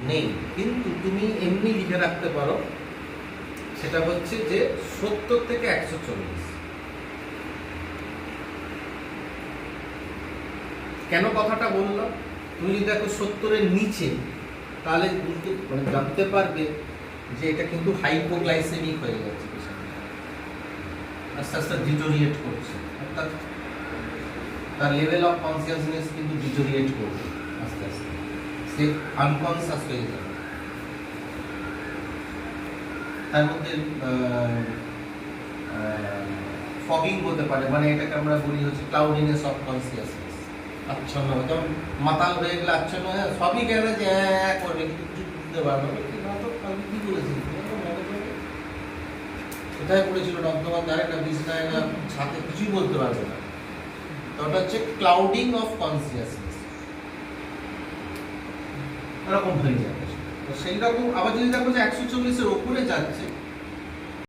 নেই, কিন্তু তুমি এমনি লিখে রাখতে পারো, সেটা হচ্ছে যে 70 থেকে 140। কেন কথাটা বললাম? তুমি যদি দেখো 70-এর নিচে, তাহলে মানে জানতে পারবে যে এটা কিন্তু হাইপোগ্লাইসেমিক হয়ে গেছে, আস্তে আস্তে ডিটোরিয়েট করছে, অর্থাৎ তার লেভেল অফ কনসিয়াসনেস কিন্তু ডিটোরিয়েট করবে আস্তে আস্তে, সে আনকনসিয়াস হয়ে যাবে। তার মধ্যে ফগিং হতে পারে, মানে এটাকে আমরা বলি হচ্ছে ক্লাউডিনেস অফ কনসিয়াসনেস, আচ্ছন্ন, যেমন মাতাল হয়ে গেলে আচ্ছন্ন হয়ে সবই গেলে যে হ্যাঁ করবে, কিন্তু কিছু বুঝতে পারবে না, আমি কি বলেছি, কোথায় পড়েছিল, নর্দমার ধারে না বিছনায় না ছাদে, কিছুই বলতে পারবে না। তো ওটা হচ্ছে ক্লাউডিং অফ কনসিয়াসনেস, এরকম হয়ে যাবে। তো সেই রকম আবার যদি দেখো যে 140-এর ওপরে যাচ্ছে,